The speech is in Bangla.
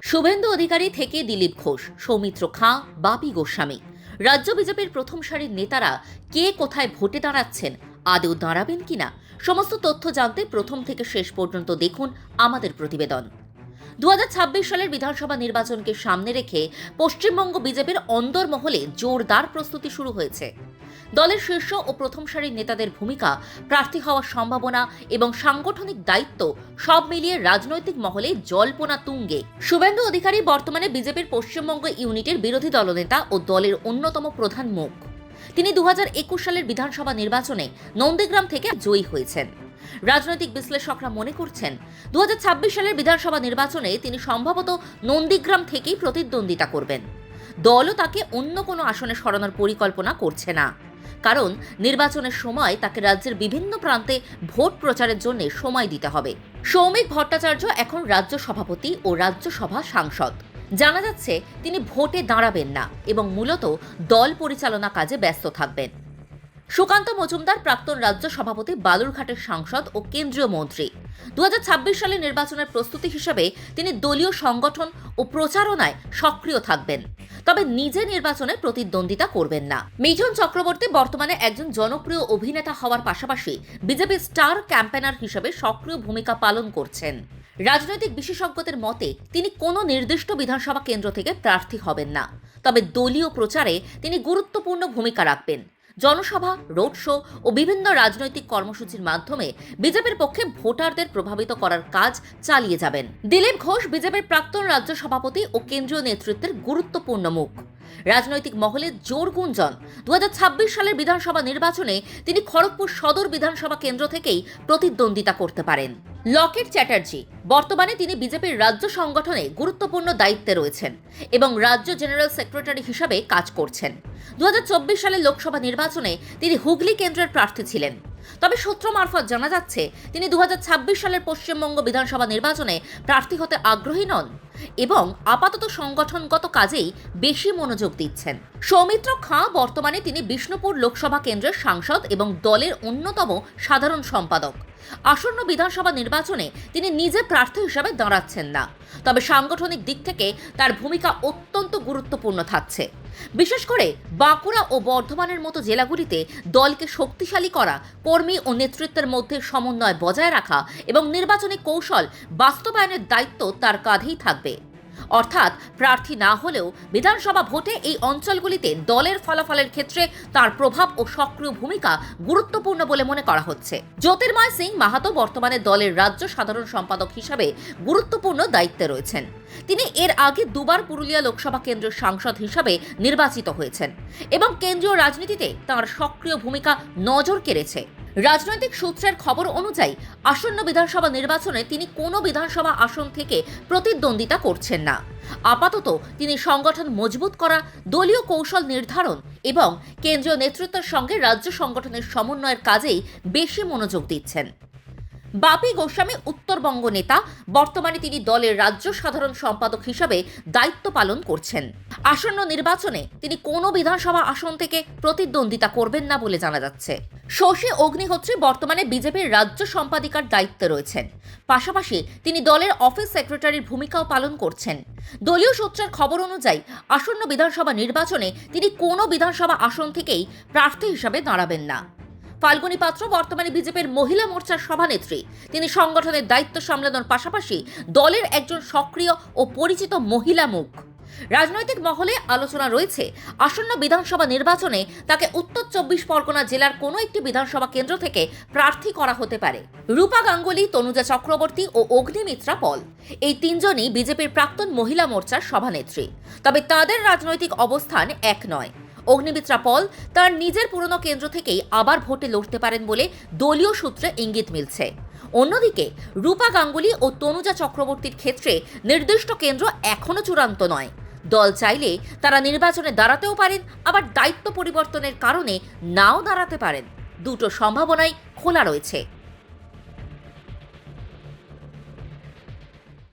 শুভেন্দু অধিকারী থেকে দিলীপ ঘোষ, সৌমিত্র খাঁ, বাপি গোস্বামী, রাজ্য বিজেপির প্রথম সারির নেতারা কে কোথায় ভোটে দাঁড়াচ্ছেন, আদৌ দাঁড়াবেন কিনা, সমস্ত তথ্য জানতে প্রথম থেকে শেষ পর্যন্ত দেখুন আমাদের প্রতিবেদন। 2026 সালের বিধানসভা নির্বাচনকে সামনে রেখে পশ্চিমবঙ্গ বিজেপির অন্দরমহলে জোরদার প্রস্তুতি শুরু হয়েছে। দলের শীর্ষ ও প্রথম সারির নেতাদের ভূমিকা, প্রার্থী হওয়ার সম্ভাবনা এবং সাংগঠনিক দায়িত্ব সব মিলিয়ে রাজনৈতিক মহলে জল্পনা তুঙ্গে। শুভেন্দু অধিকারী বর্তমানে বিজেপির পশ্চিমবঙ্গ ইউনিটের বিরোধী দলনেতা ও দলের অন্যতম প্রধান মুখ। তিনি 2021 সালের বিধানসভা নির্বাচনে নন্দীগ্রাম থেকে জয়ী হয়েছেন। রাজনৈতিক বিশ্লেষকরা মনে করছেন 2026 সালের বিধানসভা নির্বাচনে তিনি সম্ভবত নন্দীগ্রাম থেকেই প্রতিদ্বন্দ্বিতা করবেন। দলও তাকে অন্য কোনো আসনে সরানোর পরিকল্পনা করছে না, কারণ নির্বাচনের সময় তাকে রাজ্যের বিভিন্ন প্রান্তে ভোট প্রচারের জন্য সময় দিতে হবে। সৌমিক ভট্টাচার্য এখন রাজ্য সভাপতি ও রাজ্যসভা সাংসদ। জানা যাচ্ছে তিনি ভোটে দাঁড়াবেন না এবং মূলত দল পরিচালনা কাজে ব্যস্ত থাকবেন। সুকান্ত মজুমদার প্রাক্তন রাজ্য সভাপতি, বালুরঘাটের সাংসদ ও কেন্দ্রীয় মন্ত্রী। 2026 সালের নির্বাচনের প্রস্তুতি হিসেবে তিনি দলীয় সংগঠন ও প্রচারণায় সক্রিয় থাকবেন, তবে নিজে নির্বাচনে প্রতিদ্বন্দ্বিতা করবেন না। মিঠুন চক্রবর্তী বর্তমানে একজন জনপ্রিয় অভিনেতা হওয়ার পাশাপাশি বিজেপির স্টার ক্যাম্পেনার হিসেবে সক্রিয় ভূমিকা পালন করছেন। রাজনৈতিক বিশেষজ্ঞদের মতে তিনি কোনো নির্দিষ্ট বিধানসভা কেন্দ্র থেকে প্রার্থী হবেন না, তবে দলীয় প্রচারে তিনি গুরুত্বপূর্ণ ভূমিকা রাখবেন। জনসভা, রোড শো ও বিভিন্ন রাজনৈতিক কর্মসূচির মাধ্যমে বিজেপির পক্ষে ভোটারদের প্রভাবিত করার কাজ চালিয়ে যাবেন। দিলীপ ঘোষ বিজেপির প্রাক্তন রাজ্য সভাপতি ও কেন্দ্রীয় নেতৃত্বের গুরুত্বপূর্ণ মুখ। রাজনৈতিক মহলে জোর গুঞ্জন 2026 সালের বিধানসভা নির্বাচনে তিনি খড়গপুর সদর বিধানসভা কেন্দ্র থেকেই প্রতিদ্বন্দ্বিতা করতে পারেন। লকেট চ্যাটার্জি বর্তমানে তিনি বিজেপির রাজ্য সংগঠনে গুরুত্বপূর্ণ দায়িত্বে রয়েছেন এবং রাজ্য জেনারেল সেক্রেটারি হিসাবে কাজ করছেন। 2024 সালের লোকসভা নির্বাচনে তিনি হুগলি কেন্দ্রের প্রার্থী ছিলেন, তবে সূত্র মারফত জানা যাচ্ছে তিনি 2026 সালের পশ্চিমবঙ্গ বিধানসভা নির্বাচনে প্রার্থী হতে আগ্রহী নন এবং আপাতত সংগঠনগত কাজেই বেশি মনোযোগ দিচ্ছেন। সৌমিত্র খাঁ বর্তমানে তিনি বিষ্ণুপুর লোকসভা কেন্দ্রের সাংসদ এবং দলের অন্যতম সাধারণ সম্পাদক। আসন্ন বিধানসভা নির্বাচনে তিনি নিজে প্রার্থী হিসাবে দাঁড়াচ্ছেন না, তবে সাংগঠনিক দিক থেকে তার ভূমিকা অত্যন্ত গুরুত্বপূর্ণ থাকছে। বিশেষ করে বাঁকুড়া ও বর্ধমানের মতো জেলাগুলিতে দলকে শক্তিশালী করা, কর্মী ও নেতৃত্বের মধ্যে সমন্বয় বজায় রাখা এবং নির্বাচনী কৌশল বাস্তবায়নের দায়িত্ব তার কাঁধেই থাকবে। অর্থাৎ প্রার্থী না হলেও বিধানসভা ভোটে এই অঞ্চলগুলিতে দলের ফলাফলের ক্ষেত্রে তার প্রভাব ও সক্রিয় ভূমিকা গুরুত্বপূর্ণ বলে মনে করা হচ্ছে। জ্যোতির্ময় সিং মাহাতো বর্তমানে দলের রাজ্য সাধারণ সম্পাদক হিসাবে গুরুত্বপূর্ণ দায়িত্বে রয়েছেন। তিনি এর আগে দুবার পুরুলিয়া লোকসভা কেন্দ্রের সাংসদ হিসাবে নির্বাচিত হয়েছেন এবং কেন্দ্রীয় রাজনীতিতে তার সক্রিয় ভূমিকা নজর কেড়েছে। রাজনৈতিক সূত্রের খবর অনুযায়ী আসন্ন বিধানসভা নির্বাচনে তিনি কোনো বিধানসভা আসন থেকে প্রতিদ্বন্দ্বিতা করছেন না। আপাতত তিনি সংগঠন মজবুত করা, দলীয় কৌশল নির্ধারণ এবং কেন্দ্রীয় নেতৃত্বের সঙ্গে রাজ্য সংগঠনের সমন্বয়ের কাজেই বেশি মনোযোগ দিচ্ছেন। বাপি গোস্বামী উত্তরবঙ্গ নেতা, বর্তমানে তিনি দলের রাজ্য সাধারণ সম্পাদক হিসাবে দায়িত্ব পালন করছেন। আসন্ন নির্বাচনে তিনি কোনো বিধানসভা আসন থেকে প্রতিদ্বন্দ্বিতা করবেন না বলে জানা যাচ্ছে। শশী অগ্নিহোত্রী বর্তমানে বিজেপির রাজ্য সম্পাদিকার দায়িত্বে রয়েছেন, পাশাপাশি তিনি দলের অফিস সেক্রেটারির ভূমিকাও পালন করছেন। দলীয় সূত্রের খবর অনুযায়ী আসন্ন বিধানসভা নির্বাচনে তিনি কোনো বিধানসভা আসন থেকেই প্রার্থী হিসাবে দাঁড়াবেন না। ফাল্গুনী পাত্র বর্তমানে বিজেপির মহিলা মোর্চার সভানেত্রী। তিনি সংগঠনের দায়িত্ব সামলানোর পাশাপাশি দলের একজন সক্রিয় ও পরিচিত মহিলা মুখ। রাজনৈতিক মহলে আলোচনা রয়েছে আসন্ন বিধানসভা নির্বাচনে তাকে উত্তর 24 পরগনা জেলার কোনো একটি বিধানসভা কেন্দ্র থেকে প্রার্থী করা হতে পারে। রূপা গাঙ্গুলি, তনুজা চক্রবর্তী ও অগ্নিমিত্রা পল এই তিনজনই বিজেপির প্রাক্তন মহিলা মোর্চার সভানেত্রী, তবে তাদের রাজনৈতিক অবস্থান এক নয়। অগ্নিমিত্রা পল তার নিজের পুরনো কেন্দ্র থেকেই আবার ভোটে লড়তে পারেন বলে দলীয় সূত্রে ইঙ্গিত মিলছে। অন্যদিকে রূপা গাঙ্গুলি ও তনুজা চক্রবর্তীর ক্ষেত্রে নির্দিষ্ট কেন্দ্র এখনো চূড়ান্ত নয়। দল চাইলে তারা নির্বাচনে দাঁড়াতেও পারেন, আবার দায়িত্ব পরিবর্তনের কারণে নাও দাঁড়াতে পারেন। দুটো সম্ভাবনাই খোলা রয়েছে।